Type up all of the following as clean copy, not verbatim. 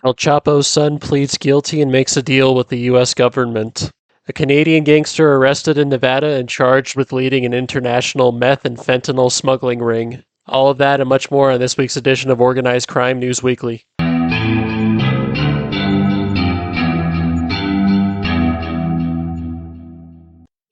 El Chapo's son pleads guilty and makes a deal with the U.S. government. A Canadian gangster arrested in Nevada and charged with leading an international meth and fentanyl smuggling ring. All of that and much more on this week's edition of Organized Crime News Weekly.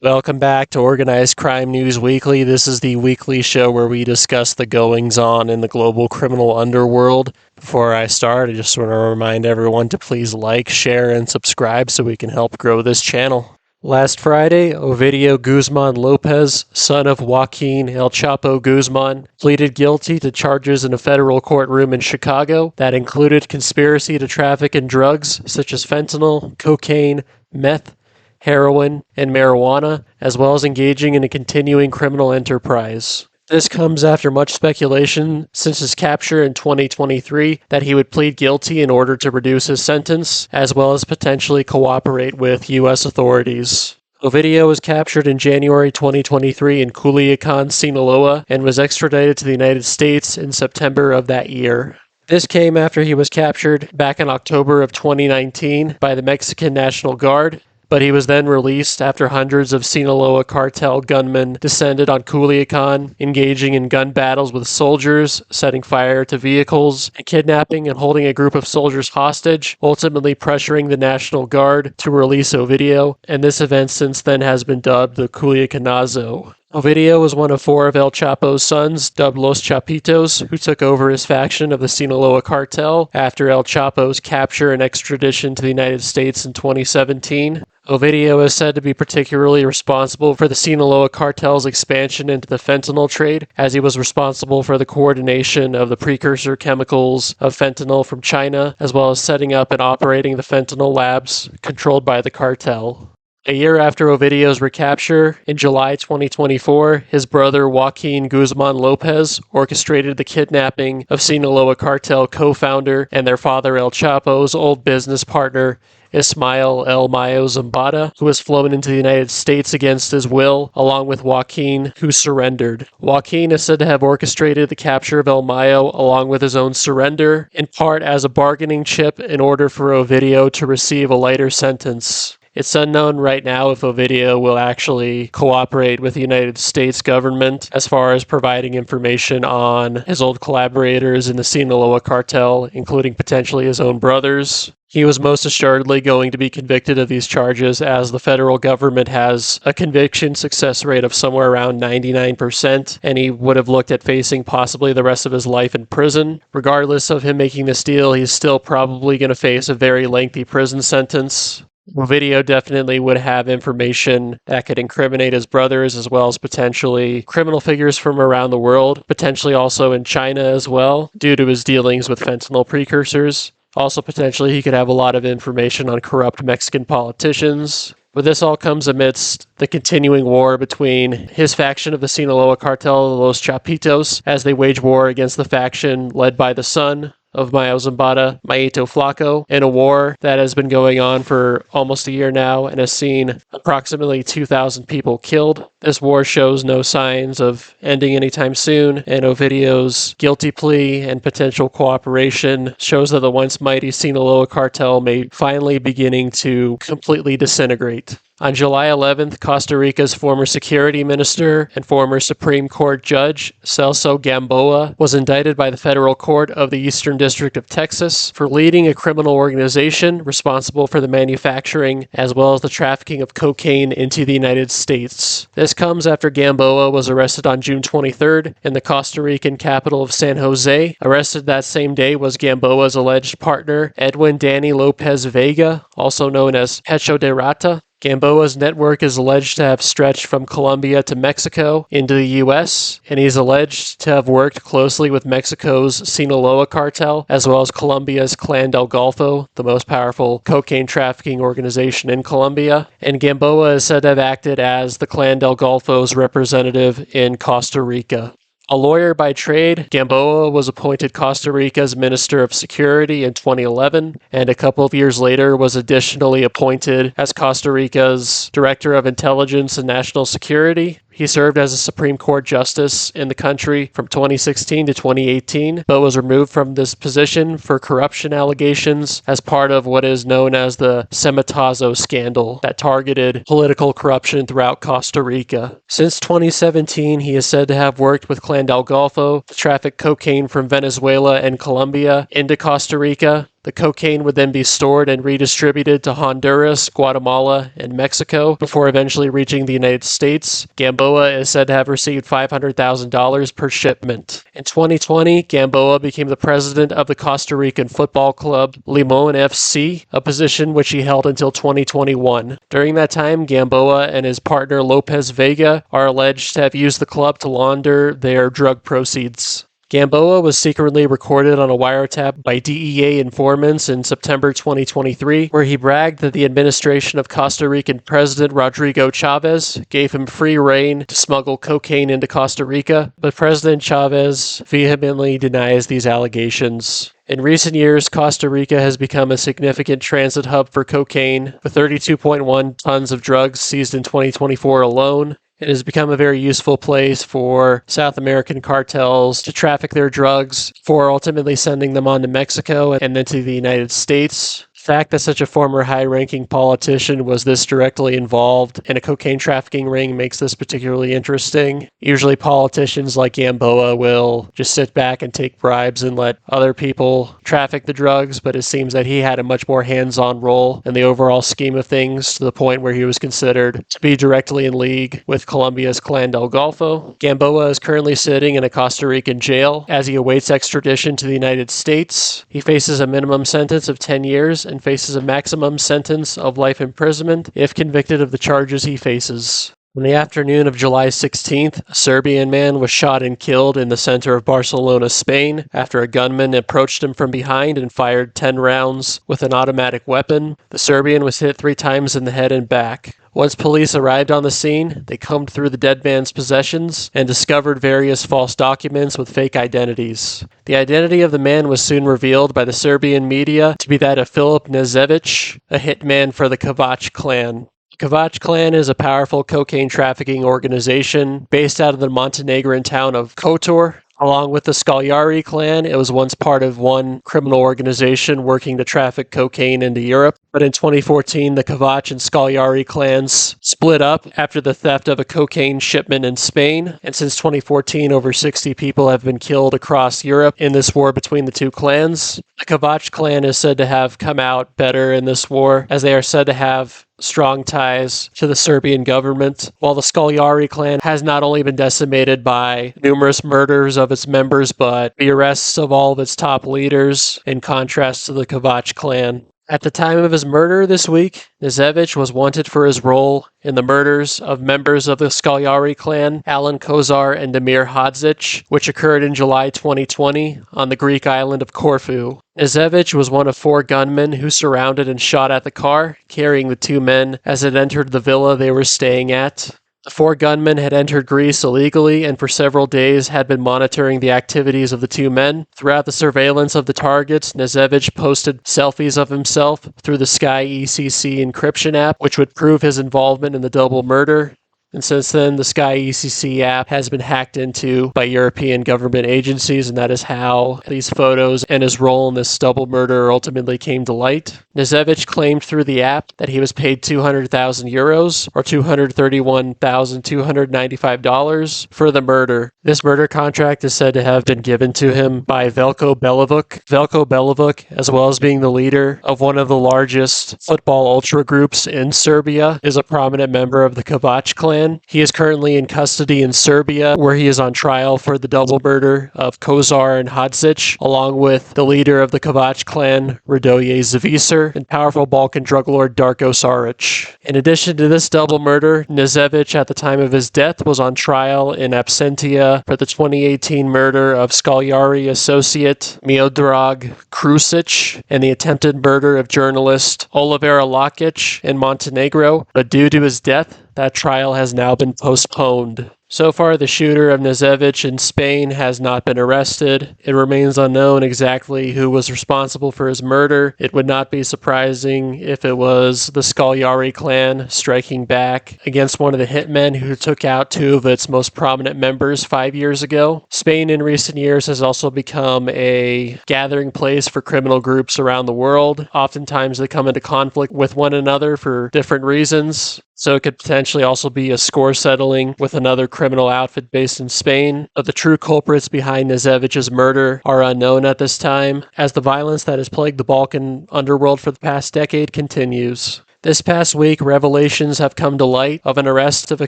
Welcome back to Organized Crime News Weekly. This is the weekly show where we discuss the goings-on in the global criminal underworld. Before I start, I just want to remind everyone to please like, share, and subscribe so we can help grow this channel. Last Friday, Ovidio Guzman Lopez, son of Joaquin El Chapo Guzman, pleaded guilty to charges in a federal courtroom in Chicago that included conspiracy to traffic in drugs such as fentanyl, cocaine, meth, heroin, and marijuana, as well as engaging in a continuing criminal enterprise. This comes after much speculation since his capture in 2023 that he would plead guilty in order to reduce his sentence, as well as potentially cooperate with U.S. authorities. Ovidio was captured in January 2023 in Culiacan, Sinaloa, and was extradited to the United States in September of that year. This came after he was captured back in October of 2019 by the Mexican National Guard, but he was then released after hundreds of Sinaloa cartel gunmen descended on Culiacan, engaging in gun battles with soldiers, setting fire to vehicles, and kidnapping and holding a group of soldiers hostage, ultimately pressuring the National Guard to release Ovidio, and this event since then has been dubbed the Culiacanazo. Ovidio was one of four of El Chapo's sons, dubbed Los Chapitos, who took over his faction of the Sinaloa cartel after El Chapo's capture and extradition to the United States in 2017. Ovidio is said to be particularly responsible for the Sinaloa cartel's expansion into the fentanyl trade, as he was responsible for the coordination of the precursor chemicals of fentanyl from China, as well as setting up and operating the fentanyl labs controlled by the cartel. A year after Ovidio's recapture, in July 2024, his brother Joaquin Guzman Lopez orchestrated the kidnapping of Sinaloa cartel co-founder and their father El Chapo's old business partner, Ismael El Mayo Zambada, who was flown into the United States against his will, along with Joaquin, who surrendered. Joaquin is said to have orchestrated the capture of El Mayo along with his own surrender, in part as a bargaining chip in order for Ovidio to receive a lighter sentence. It's unknown right now if Ovidio will actually cooperate with the United States government as far as providing information on his old collaborators in the Sinaloa cartel, including potentially his own brothers. He was most assuredly going to be convicted of these charges, as the federal government has a conviction success rate of somewhere around 99%, and he would have looked at facing possibly the rest of his life in prison. Regardless of him making this deal, he's still probably going to face a very lengthy prison sentence. Ovidio definitely would have information that could incriminate his brothers, as well as potentially criminal figures from around the world, potentially also in China as well, due to his dealings with fentanyl precursors. Also, potentially, he could have a lot of information on corrupt Mexican politicians. But this all comes amidst the continuing war between his faction of the Sinaloa cartel, the Los Chapitos, as they wage war against the faction led by the son of Mayo Zambada, Mayito Flaco, in a war that has been going on for almost a year now and has seen approximately 2,000 people killed. This war shows no signs of ending anytime soon, and Ovidio's guilty plea and potential cooperation shows that the once mighty Sinaloa cartel may finally beginning to completely disintegrate. On July 11th, Costa Rica's former security minister and former Supreme Court judge, Celso Gamboa, was indicted by the federal court of the Eastern District of Texas for leading a criminal organization responsible for the manufacturing as well as the trafficking of cocaine into the United States. This comes after Gamboa was arrested on June 23rd in the Costa Rican capital of San Jose. Arrested that same day was Gamboa's alleged partner, Edwin Danny Lopez Vega, also known as Hecho de Rata. Gamboa's network is alleged to have stretched from Colombia to Mexico into the U.S., and he's alleged to have worked closely with Mexico's Sinaloa cartel, as well as Colombia's Clan del Golfo, the most powerful cocaine trafficking organization in Colombia. And Gamboa is said to have acted as the Clan del Golfo's representative in Costa Rica. A lawyer by trade, Gamboa was appointed Costa Rica's Minister of Security in 2011, and a couple of years later was additionally appointed as Costa Rica's Director of Intelligence and National Security. He served as a Supreme Court justice in the country from 2016 to 2018, but was removed from this position for corruption allegations as part of what is known as the Semitazo scandal that targeted political corruption throughout Costa Rica. Since 2017, he is said to have worked with Clan del Golfo to traffic cocaine from Venezuela and Colombia into Costa Rica. The cocaine would then be stored and redistributed to Honduras, Guatemala, and Mexico before eventually reaching the United States. Gamboa is said to have received $500,000 per shipment. In 2020, Gamboa became the president of the Costa Rican football club Limon FC, a position which he held until 2021. During that time, Gamboa and his partner Lopez Vega are alleged to have used the club to launder their drug proceeds. Gamboa was secretly recorded on a wiretap by DEA informants in September 2023, where he bragged that the administration of Costa Rican President Rodrigo Chavez gave him free rein to smuggle cocaine into Costa Rica, but President Chavez vehemently denies these allegations. In recent years, Costa Rica has become a significant transit hub for cocaine, with 32.1 tons of drugs seized in 2024 alone. It has become a very useful place for South American cartels to traffic their drugs for ultimately sending them on to Mexico and then to the United States. The fact that such a former high-ranking politician was this directly involved in a cocaine trafficking ring makes this particularly interesting. Usually politicians like Gamboa will just sit back and take bribes and let other people traffic the drugs, but it seems that he had a much more hands-on role in the overall scheme of things, to the point where he was considered to be directly in league with Colombia's Clan del Golfo. Gamboa is currently sitting in a Costa Rican jail as he awaits extradition to the United States. He faces a minimum sentence of 10 years and faces a maximum sentence of life imprisonment if convicted of the charges he faces. On the afternoon of July 16th, a Serbian man was shot and killed in the center of Barcelona, Spain, after a gunman approached him from behind and fired 10 rounds with an automatic weapon. The Serbian was hit 3 times in the head and back. Once police arrived on the scene, they combed through the dead man's possessions and discovered various false documents with fake identities. The identity of the man was soon revealed by the Serbian media to be that of Filip Nezevic, a hitman for the Kovac clan. The Kovac clan is a powerful cocaine trafficking organization based out of the Montenegrin town of Kotor. Along with the Scagliari clan, it was once part of one criminal organization working to traffic cocaine into Europe. But in 2014, the Kovac and Scagliari clans split up after the theft of a cocaine shipment in Spain. And since 2014, over 60 people have been killed across Europe in this war between the two clans. The Kovac clan is said to have come out better in this war, as they are said to have strong ties to the Serbian government, while the Scagliari clan has not only been decimated by numerous murders of its members, but the arrests of all of its top leaders, in contrast to the Kovac clan. At the time of his murder this week, Nezevic was wanted for his role in the murders of members of the Scagliari clan, Alan Kozar and Damir Hadzic, which occurred in July 2020 on the Greek island of Corfu. Nezevic was one of 4 gunmen who surrounded and shot at the car, carrying the 2 men as it entered the villa they were staying at. The 4 gunmen had entered Greece illegally and for several days had been monitoring the activities of the 2 men. Throughout the surveillance of the targets, Nezevic posted selfies of himself through the Sky ECC encryption app, which would prove his involvement in the double murder. And since then, the Sky ECC app has been hacked into by European government agencies, and that is how these photos and his role in this double murder ultimately came to light. Nezevic claimed through the app that he was paid 200,000 euros, or $231,295 for the murder. This murder contract is said to have been given to him by Veljko Belivuc. Veljko Belivuc, as well as being the leader of one of the largest football ultra groups in Serbia, is a prominent member of the Kovac clan. He is currently in custody in Serbia, where he is on trial for the double murder of Kozar and Hadzic, along with the leader of the Kovac clan, Radoje Zavisar, and powerful Balkan drug lord Darko Saric. In addition to this double murder, Nezevic, at the time of his death, was on trial in absentia for the 2018 murder of Scagliari associate Miodrag Krusic and the attempted murder of journalist Olivera Lakic in Montenegro, but due to his death, that trial has now been postponed. So far, the shooter of Nazevich in Spain has not been arrested. It remains unknown exactly who was responsible for his murder. It would not be surprising if it was the Scagliari clan striking back against one of the hitmen who took out two of its most prominent members 5 years ago. Spain in recent years has also become a gathering place for criminal groups around the world. Oftentimes they come into conflict with one another for different reasons. So it could potentially also be a score settling with another criminal outfit based in Spain. But the true culprits behind Nazevich's murder are unknown at this time, as the violence that has plagued the Balkan underworld for the past decade continues. This past week, revelations have come to light of an arrest of a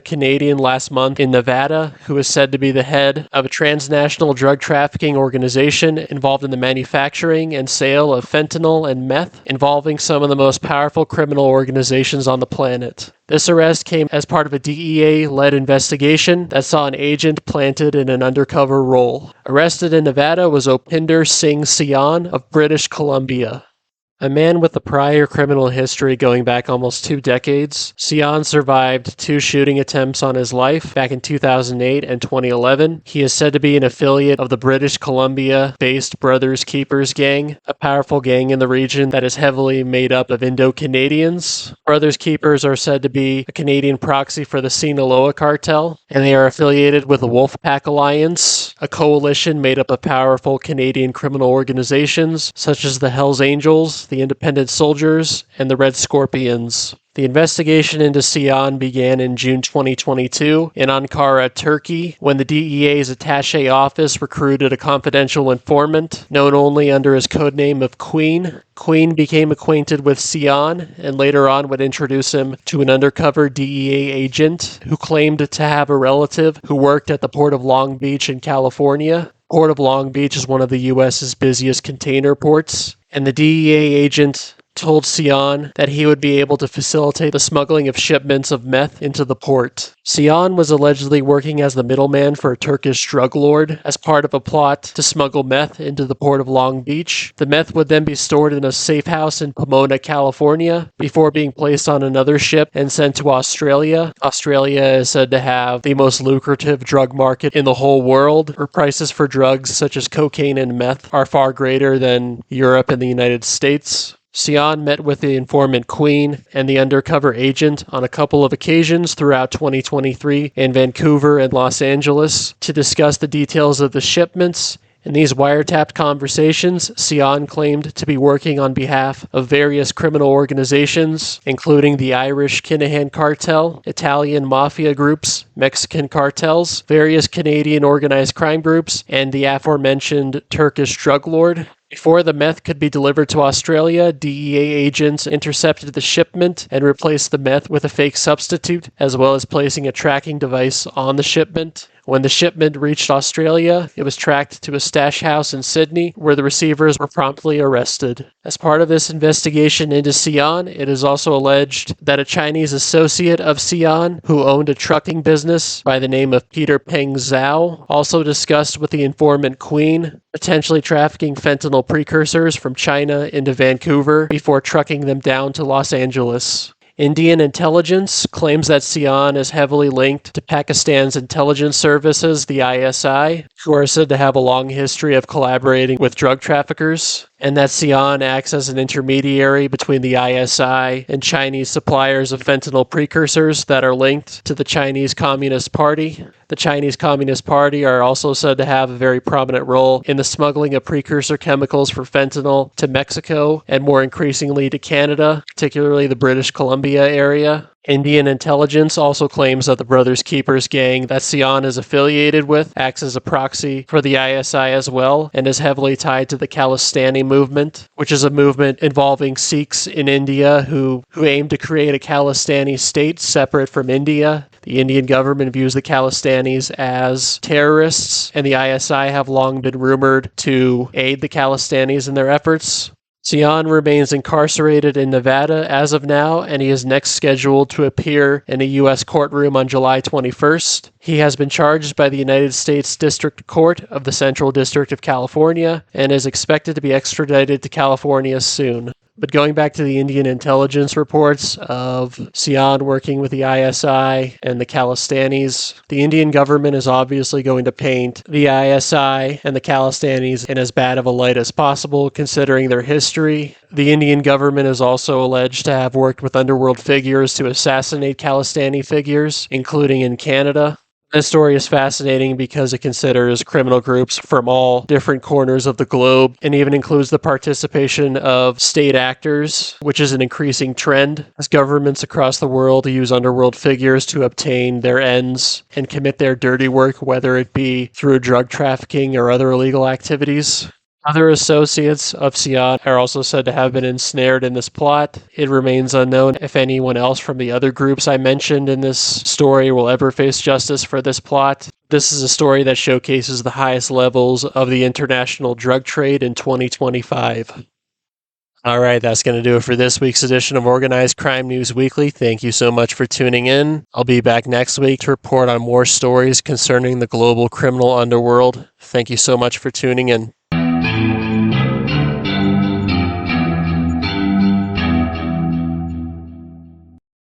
Canadian last month in Nevada who is said to be the head of a transnational drug trafficking organization involved in the manufacturing and sale of fentanyl and meth, involving some of the most powerful criminal organizations on the planet. This arrest came as part of a DEA-led investigation that saw an agent planted in an undercover role. Arrested in Nevada was Opinder Singh Sian of British Columbia. A man with a prior criminal history going back almost 2 decades, Sian survived 2 shooting attempts on his life back in 2008 and 2011. He is said to be an affiliate of the British Columbia-based Brothers Keepers gang, a powerful gang in the region that is heavily made up of Indo-Canadians. Brothers Keepers are said to be a Canadian proxy for the Sinaloa cartel, and they are affiliated with the Wolfpack Alliance, a coalition made up of powerful Canadian criminal organizations such as the Hells Angels, the Independent Soldiers, and the Red Scorpions. The investigation into Sian began in June 2022 in Ankara, Turkey, when the DEA's attaché office recruited a confidential informant known only under his codename of Queen. Queen became acquainted with Sian and later on would introduce him to an undercover DEA agent who claimed to have a relative who worked at the Port of Long Beach in California. Port of Long Beach is one of the U.S.'s busiest container ports, and the DEA agent told Sian that he would be able to facilitate the smuggling of shipments of meth into the port. Sian was allegedly working as the middleman for a Turkish drug lord as part of a plot to smuggle meth into the port of Long Beach. The meth would then be stored in a safe house in Pomona, California, before being placed on another ship and sent to Australia. Australia is said to have the most lucrative drug market in the whole world, where prices for drugs such as cocaine and meth are far greater than Europe and the United States. Sian met with the informant Queen and the undercover agent on a couple of occasions throughout 2023 in Vancouver and Los Angeles to discuss the details of the shipments. In these wiretapped conversations, Sian claimed to be working on behalf of various criminal organizations, including the Irish Kinahan cartel, Italian mafia groups, Mexican cartels, various Canadian organized crime groups, and the aforementioned Turkish drug lord. Before the meth could be delivered to Australia, DEA agents intercepted the shipment and replaced the meth with a fake substitute, as well as placing a tracking device on the shipment. When the shipment reached Australia, it was tracked to a stash house in Sydney, where the receivers were promptly arrested. As part of this investigation into Sian, it is also alleged that a Chinese associate of Sian, who owned a trucking business by the name of Peter Peng Zhao, also discussed with the informant Queen, potentially trafficking fentanyl precursors from China into Vancouver before trucking them down to Los Angeles. Indian intelligence claims that Sian is heavily linked to Pakistan's intelligence services, the ISI, who are said to have a long history of collaborating with drug traffickers, and that Sian acts as an intermediary between the ISI and Chinese suppliers of fentanyl precursors that are linked to the Chinese Communist Party. The Chinese Communist Party are also said to have a very prominent role in the smuggling of precursor chemicals for fentanyl to Mexico and more increasingly to Canada, particularly the British Columbia area. Indian intelligence also claims that the Brothers Keepers gang that Sian is affiliated with acts as a proxy for the ISI as well and is heavily tied to the Khalistani movement, which is a movement involving Sikhs in India who aim to create a Khalistani state separate from India. The Indian government views the Khalistanis as terrorists, and the ISI have long been rumored to aid the Khalistanis in their efforts. Sian remains incarcerated in Nevada as of now, and he is next scheduled to appear in a U.S. courtroom on July 21st. He has been charged by the United States District Court of the Central District of California and is expected to be extradited to California soon. But going back to the Indian intelligence reports of Sian working with the ISI and the Khalistanis, the Indian government is obviously going to paint the ISI and the Khalistanis in as bad of a light as possible, considering their history. The Indian government is also alleged to have worked with underworld figures to assassinate Khalistani figures, including in Canada. This story is fascinating because it considers criminal groups from all different corners of the globe and even includes the participation of state actors, which is an increasing trend as governments across the world use underworld figures to obtain their ends and commit their dirty work, whether it be through drug trafficking or other illegal activities. Other associates of Sian are also said to have been ensnared in this plot. It remains unknown if anyone else from the other groups I mentioned in this story will ever face justice for this plot. This is a story that showcases the highest levels of the international drug trade in 2025. All right, that's going to do it for this week's edition of Organized Crime News Weekly. Thank you so much for tuning in. I'll be back next week to report on more stories concerning the global criminal underworld. Thank you so much for tuning in.